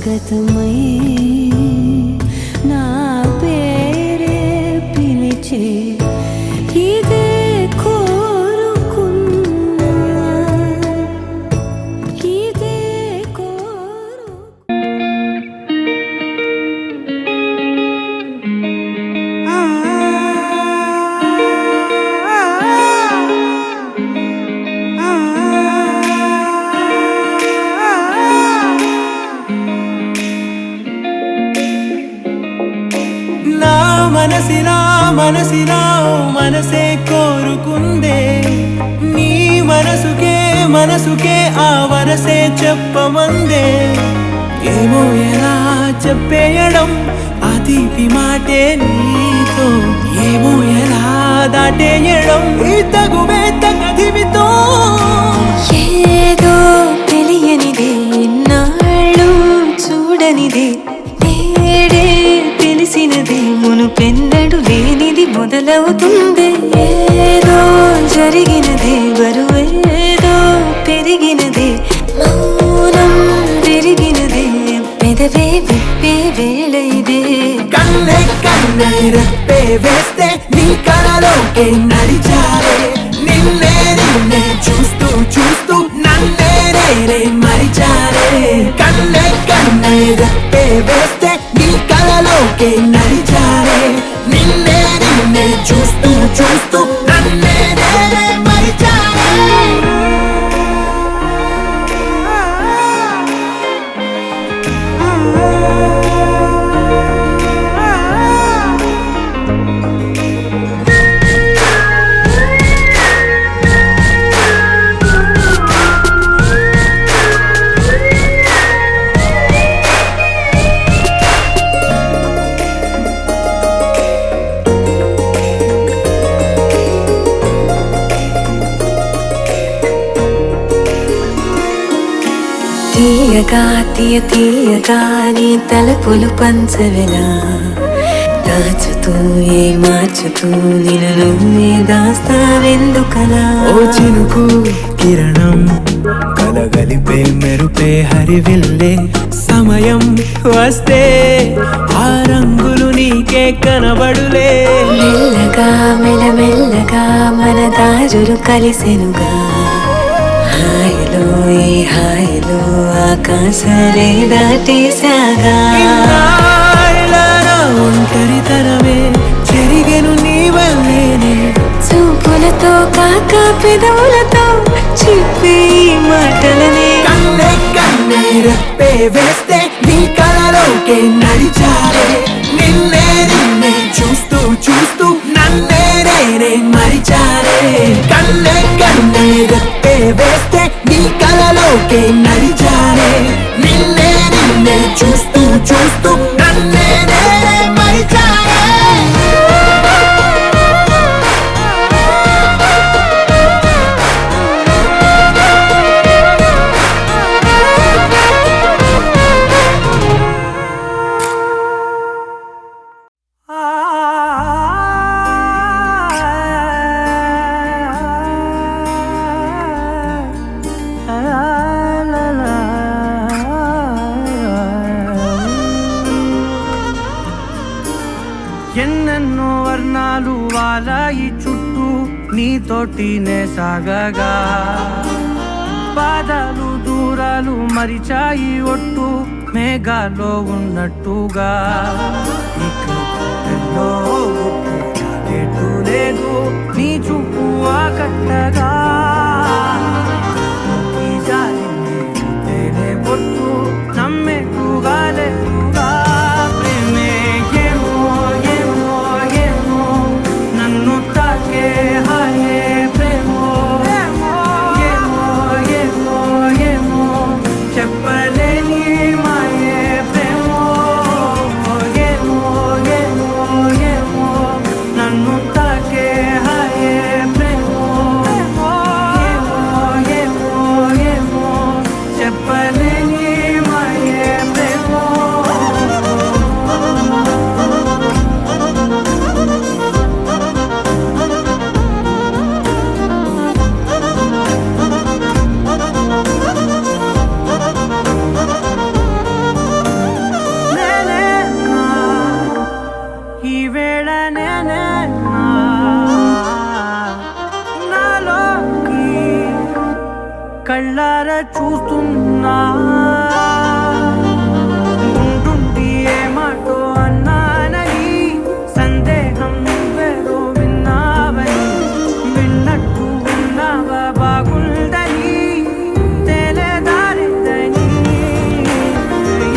స్వాగతమై నా పేరే పిలిచే ఇదే కోరుకున్నా ఇదే మనసినా మనసే కోరుకుందే నీ మనసుకే ఆ వరసే చెప్పమందే ఏమో ఎలా చెప్పేయడం ఆ తీపి మాటే నీతో ఏమో ఎలా దాటేయడం ఈ తగువే తగదివితో ఏదో తెలియనిదే నాళ్ళు చూడనిదే నేడే తెలిసినదే మునుపెన్నడు లేనిది మొదలవుతుంది ఏదో జరిగినదే బరువేదో పెరిగినదే మౌనం విరిగినదే పెదవే విప్పే వేళ ఇదే కన్నే రెప్పే వేస్తే నీ కళలోకే నడిచారే నిన్నే చూస్తూ నన్నే మరిచారే కన్నే రెప్పే వేస్తే నీ కళలోకే నడిచారే నిన్నే చూస్తూ నన్నే మరిచారే తీయగా నీ తలపులు పంచవెలా దాచుతూ మార్చుతూ నిన్ను నువ్వే దాస్తావెందుకలా ఓ చినుకు కిరణం కలగలిపే మెరుపే హరివిల్లే సమయం వస్తే ఆ రంగులు నీకే కనబడులే మెల్లగా మెల్లమెల్లగా మన దారులు కలిసెనుగా హాయిలో ఈ హాయిలో ఆకాశాలే దాటేశాగా ఒంటరితనమే చెరిగెను నీ వల్లేనే చూపులతో కాక పెదవులతో చెప్పే ఈ మాటలనే కన్నే రెప్పే వేస్తే నీ కళలోకే నడిచారే నిన్నే చూస్తూ నన్నే మరిచారే కన్నే రెప్పే వేస్తే నీ కళలోకే నడిచారే నిన్నే చూస్తూ నన్నే మరిచారే ఎన్నెన్నో వర్ణాలు వాలాయి చుట్టూ నీతోటినే సాగగా పాదాలు దూరాలు మరిచాయి ఒట్టు మేఘాల్లో ఉన్నట్టుగా ఇక గుండెల్లో గుట్టు లేదు నీ చూపు ఆకట్టగా ఈ జాలిని చూస్తేనే బొట్టు నమ్మేట్టుగా లేదుగా ప్రేమే నన్ను తాకే హాయే ప్రేమో ఏమో చెప్పలేని మాయే ప్రేమో ఏమో నన్ను తాకే హాయే ప్రేమో కళ్ళారా చూస్తున్నా ఉంటుండి ఏ మాటో అన్నానని సందేహం నువ్వేదో విన్నావని విన్నట్టు ఉన్నావా బాగుందని తెలియదారిదని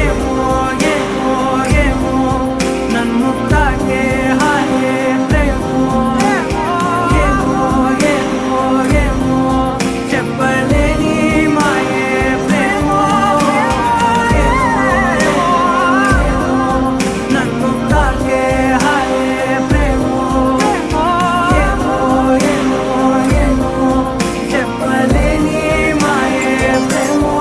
ఏమో ఏమో ఏమో నన్ను తాకే హాయే ప్రేమో ఏమో ఏమో ఏమో చెప్పలేని మాయే ప్రేమో నన్ను తాకే హాయే ప్రేమో ఏమో ఏమో ఏమో చెప్పలేని మాయే ప్రేమో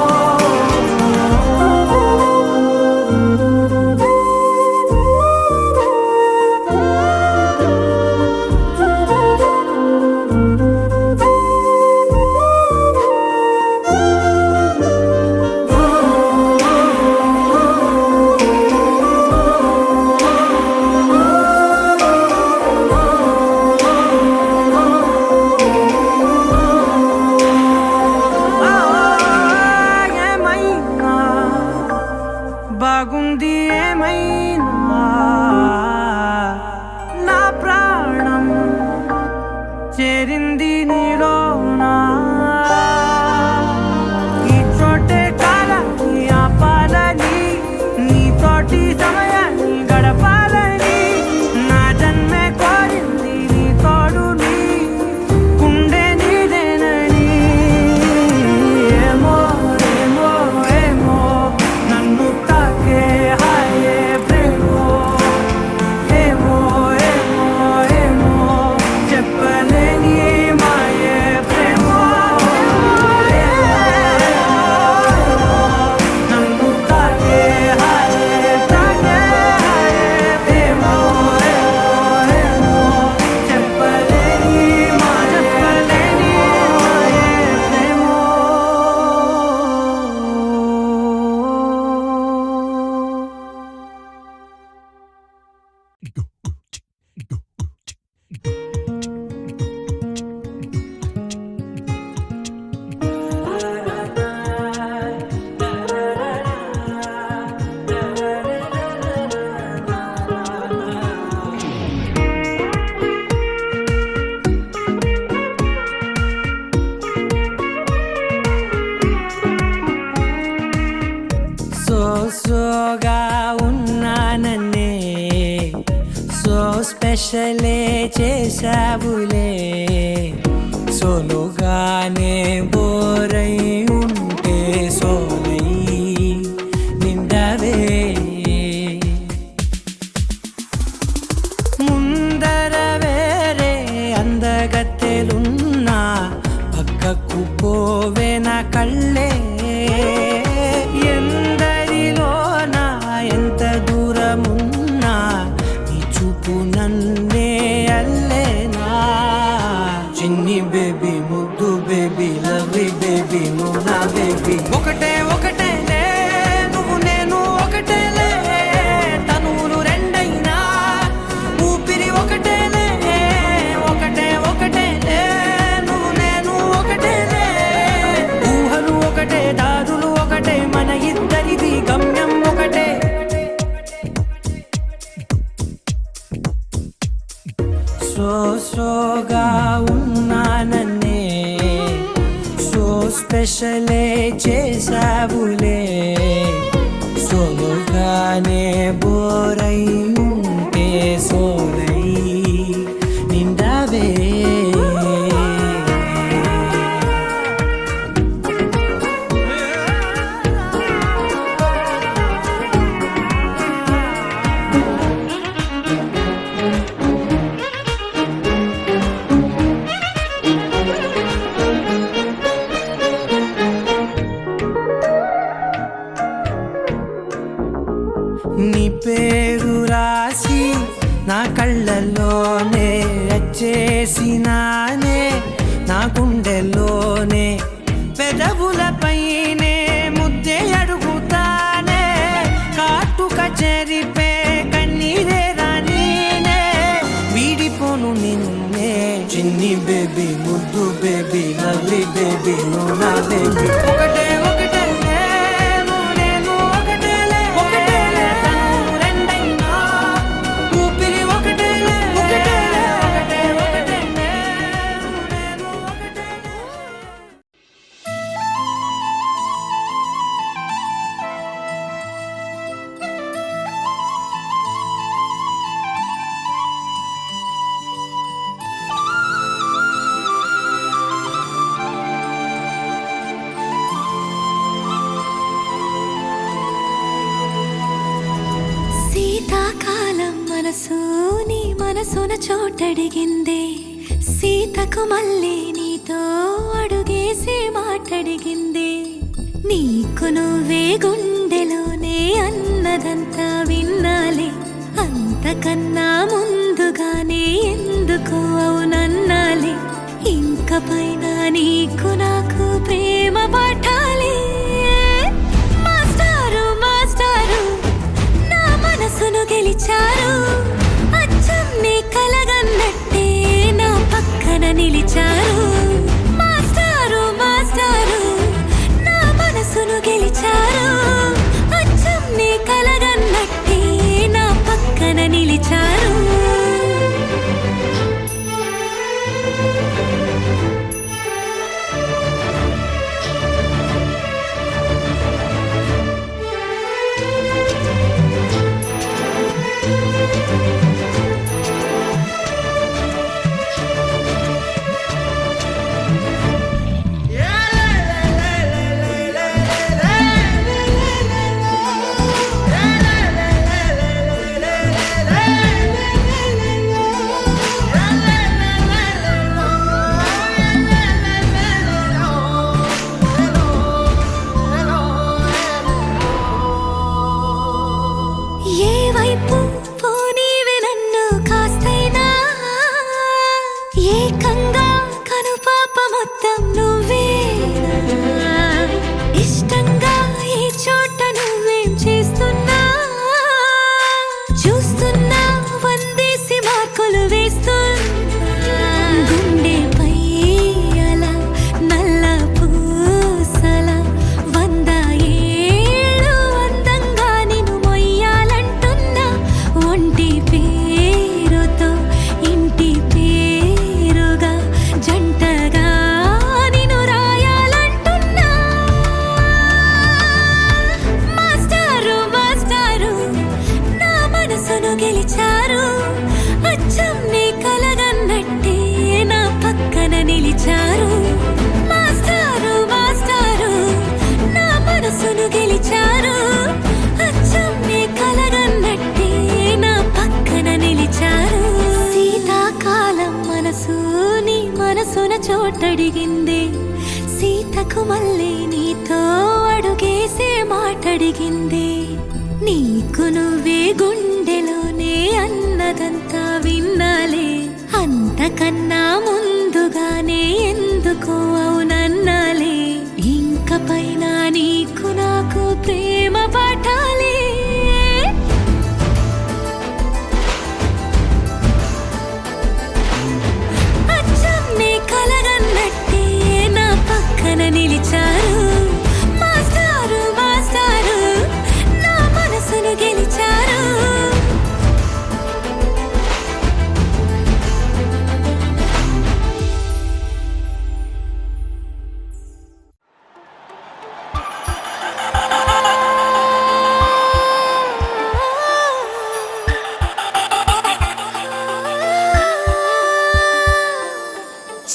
ఏమైనా బాగుంది ఏమైనా నా ప్రాణం చేరింది నీలోనా ఈ చోటే కాలాన్ని ఆపాలని నీతోటి సమయాన్ని గడపాలని నా జన్మే కోరింది నీ తోడుని గుండె నీదేనని ఏమో ఏమో ఏమో నన్ను తాకే హాయే ప్రేమో ఏమో ఏమో ఏమో చెప్పలేని మాయే ప్రేమో నన్ను తాకే హాయే ప్రేమో ఏమో చెప్పలేని మాయే ప్రేమో సోగా ఉన్నానన్నే సో స్పెషలే చేసావులే సోలుగానే బోరై ఉంటే సోలై నిండవే ముందర వేరే అందగత్తెలున్నా పక్కకు పోవే నా కళ్ళే ఎందరిలోనా ఎంత దూరమున్నా నీ చూపు నన్నే అల్లేనా చిన్ని బేబీ ముద్దు బేబీ లవ్లీ బేబీ నువ్వు నా బేబీ ఒకటే ఒకటేలే నువ్వు నేను ఒకటేలే తనువులు రెండైనా ఊపిరి ఒకటేలే ఒకటే ఒకటేలే నువ్వు నేను ఒకటేలే ఊహలు ఒకటే దారులు ఒకటే మన ఇద్దరిది గమ్యం ఒకటే సోగా ఉన్నానన్నే సో స్పెషలే చేసావులే సోలుగానే బోరై ఉంటే సోలై నిండవే నీ పేరు రాసి నా కళ్ళల్లోనే వచ్చేసినానే నా గుండెల్లోనే పెదవులపైనే ముద్దే అడుగుతానే కాటుక చెరిపే కన్నీరే రానీనే వీడిపోను నిన్నే చిన్ని బేబీ ముద్దు బేబీ లవ్ లవ్లీ బేబీ నువ్వు నా బేబీ ఒకటే ఒకటేలే నువ్వు నేను ఒకటేలే ఒకటేలే కన్ను రెండైనా ఊపిరి ఒకటేలే ఒకటేలే ఒకటే ఒకటేలే నువ్వు నేను ఒకటేలే. శీతాకాలం మనసు నీ మనసున చోటడిగిందే సీతకు మళ్ళీ నీతో అడుగేసి మాటడిగిందే నీకు నువ్వే గుండెలోనే అన్నదంతా విన్నాలే అంతకన్నా ముందుగానే ఎందుకు అవునన్నాలే ఇంక పైన నీకు నాకు ప్రేమ పాఠాలే మాస్టారు మాస్టారు నా మనసును గెలిచారు అచ్చం నీ కలగన్నట్టే నా పక్కన నిలిచారు మాస్టారు మాస్టారు నా మనసును గెలిచారు అచ్చం నీ కలగన్నట్టే నా పక్కన నిలిచారు ఏ వైపు పోనీవే నన్ను కాస్తైనా ఏకంగా కనుపాప మొత్తం నువ్వేనా ఇష్టంగా ఈ చోట నువ్వేం చేస్తున్నా చూస్తున్నా వందేసి మార్కులు వేస్తున్నా గుండెపై అలా నల్ల పూసల 100 ఏళ్ళు అందంగా నిన్ను మొయ్యాలంటున్నా ఒంటి పేరుతో ఇంటి పేరుగా జంటగా నిన్ను రాయాలంటున్నా మాస్టారు మాస్టారు నా మనసును గెలిచారు అచ్చం నీ కలగన్నట్టే నా పక్కన నిలిచారు మాస్టారు మాస్టారు నా మనసును గెలిచారు అచ్చం నీ కలగన్నట్టే నా పక్కన నిలిచారు శీతాకాలం మనసు నీ మనసున చోటడిగిందే సీతకు మళ్ళీ నీతో అడుగేసే మాటడిగిందే నీకు నువ్వే గుండెలోనే అన్నదంతా విన్నాలే అంతకన్నా ముందుగానే ఎందుకు అవునన్నాలే ఇంక పైన నీకు నాకు ప్రేమ పాఠాలే అచ్చం నీ కలగన్నట్టే నా పక్కన నిలిచారు మాస్టారు మాస్టారు నా మనసును గెలిచారు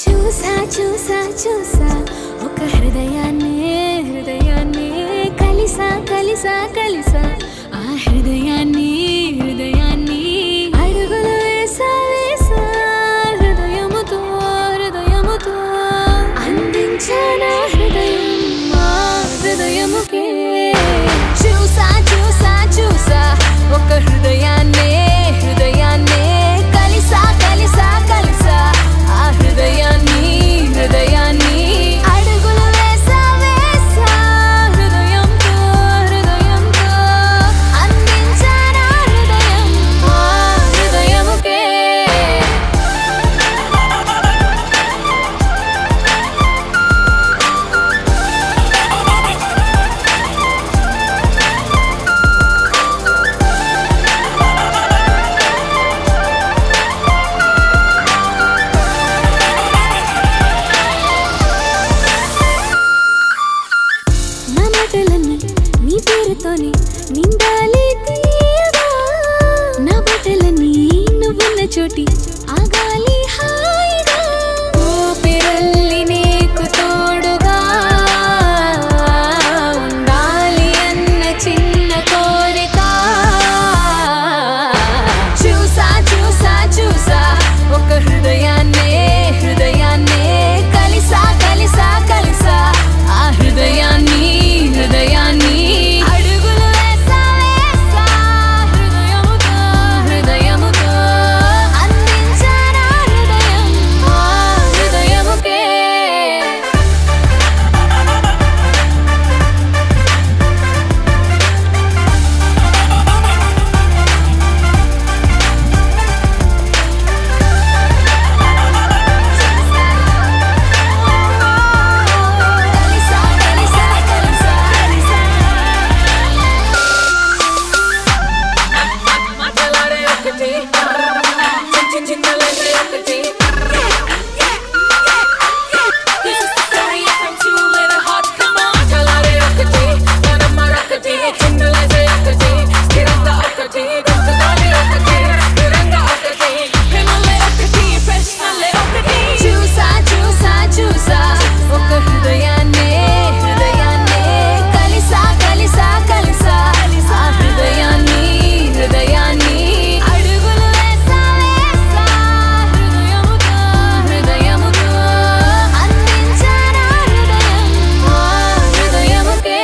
చూసా చూసా చూసా ఒక హృదయాన్ని కలిసా కలిసా కలిసా ఆ హృదయాన్ని అడుగులు వేసా వేసా హృదయముతో అందించానా హృదయం మా హృదయముకే చూసా చూసా చూసా ఒక హృదయాన్ని కలిసా కలిసా కలిసా ఆ హృదయాన్ని అడుగులు వేసా వేసా హృదయంతో అందించానా హృదయం ఆ హృదయముకే చూపుతోని నిండాలి తీయగా నా బట్టలన్నీ నువ్వున్న చోటి ఆగాలి హాయిగా ఊపిరల్లి నీకు తోడుగా ఉండాలి అన్న చిన్న కోరిక చూసా చూసా చూసా ఒక హృదయాన్నే కలిసా కలిసా కలిసా ఆ హృదయాన్ని అడుగులు వేసా వేసా హృదయముతో అందించానా హృదయం ఆ హృదయముకే కలిసా కలిసా కలిసా మాటలాడే ఒకటి చిన్నలైతే ఒకటి This is the story from two little hearts. Come on, మాటలాడే ఒకటి మనం మరొకటి చిన్నలైతే ఒకటి స్థిరంగా ఒకటి గుర్తుగానే ఒకటి స్థిరంగా ఒకటి ప్రేమలే ఒకటి ప్రశ్నలే ఒకటి చూసా చూసా చూసా ఒక హృదయాన్నే కలిసా కలిసా కలిసా ఆ హృదయాన్ని అడుగులు వేసా వేసా హృదయముతో అందించానా హృదయం ఆ హృదయముకే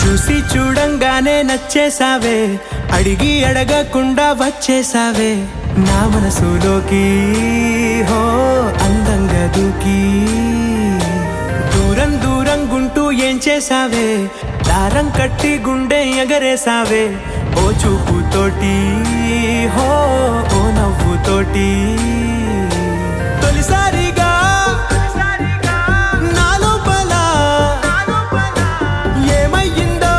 చూసి చూడంగానే నచ్చేసావే అడిగి అడగకుండా వచ్చేసావే నా మనసులోకి హో అందంగా దూకి దూరం దూరం గుంటూ ఏం చేసావే దారం కట్టి గుండె ఎగరేసావే ఓ చూపుతోటి హో ఓ నవ్వుతోటి తొలిసారిగా నా లోపల ఏమయ్యిందో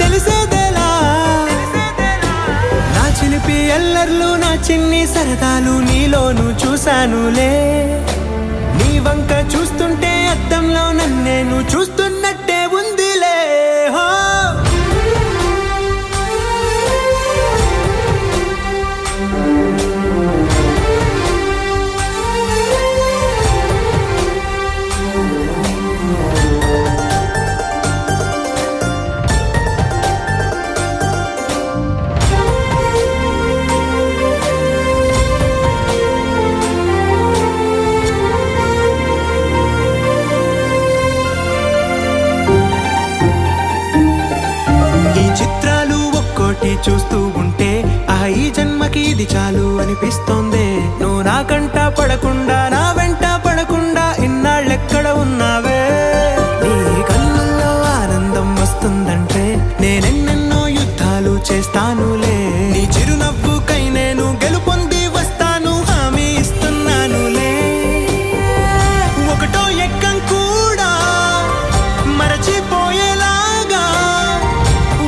తెలిసేదేలా నా చిలిపి ఎల్లర్లు నా చిన్ని సరదాలు నీలోను చూశానులే నీ వంక చూస్తుంటే అద్దంలో నన్నేను చూస్తున్నట్టే ఉందిలే హో చూస్తూ ఉంటే ఈ జన్మకి ఇది చాలు అనిపిస్తోంది నువ్వు నా కంట పడకుండా నా వెంట పడకుండా ఇన్నాళ్ళెక్కడ ఉన్నావే నీ కళ్ళల్లో ఆనందం వస్తుందంటే నేనెన్నెన్నో యుద్ధాలు చేస్తానులే నీ చిరునవ్వుకై నేను గెలుపొంది వస్తాను హామీ ఇస్తున్నానులే ఒకటో ఎక్కం కూడా మరచిపోయేలాగా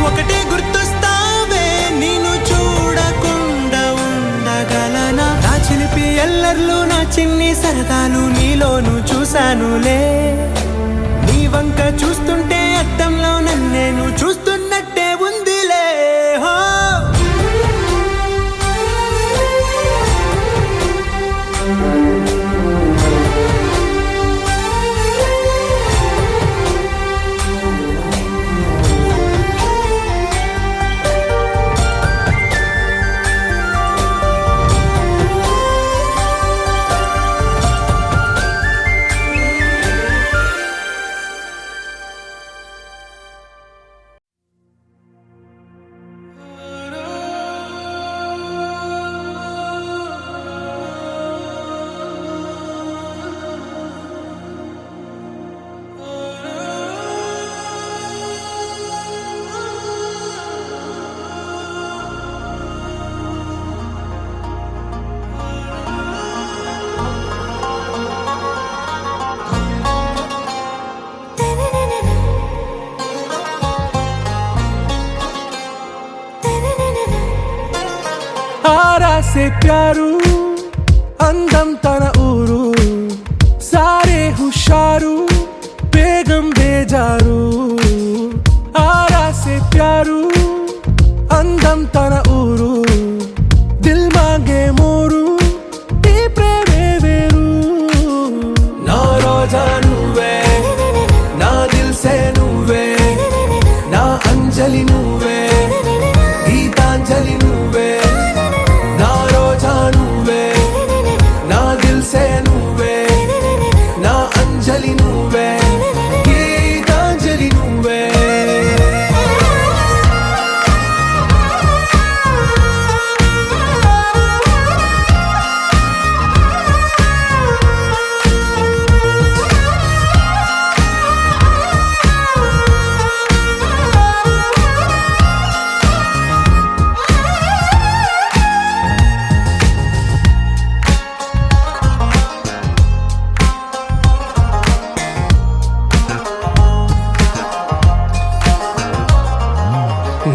ఒకటే గుర్తొస్తావే నిన్ను చూడకుండా ఉండగలనా నా చిలిపి ఎల్లర్లు నా చిన్ని సరదాలు నీలోను చూశానులే నీ వంక చూస్తుంటే అద్దంలో నన్నేను చూస్తున్నట్టే ఉందిలే హో ఆరా సే ప్యారు అందం తన ఊరు సారే హుషారు బేగం బేజారు ఆరా సే ప్యారు అందం తన ఊరు దిల్ మాంగే మోరు ఈ ప్రేమే వేరు నా రోజా నువ్వే నా దిల్ సే నువ్వే నా అంజలి నువ్వే గీతాంజలి నువ్వే నా రోజా నువ్వే నా దిల్ సే నువ్వే నా అంజలి నువ్వే గీతాంజలి నువ్వే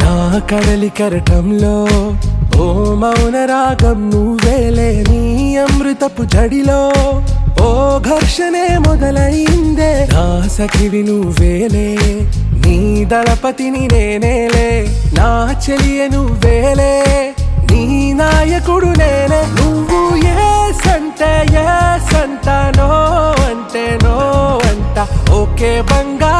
నా కడలి కరటంలో ఓ మౌన రాగం నువ్వేలే నీ అమృతపు జడిలో ఓ ఘర్షణే మొదలైందే నా సఖివి నువ్వేలే నీ దళపతిని నేనేలే నా చెలియ నువ్వేలే నీ నాయకుడు నేనే నువ్వు ఏ సంట నో అంటే నో అంట ఓకే బంగారు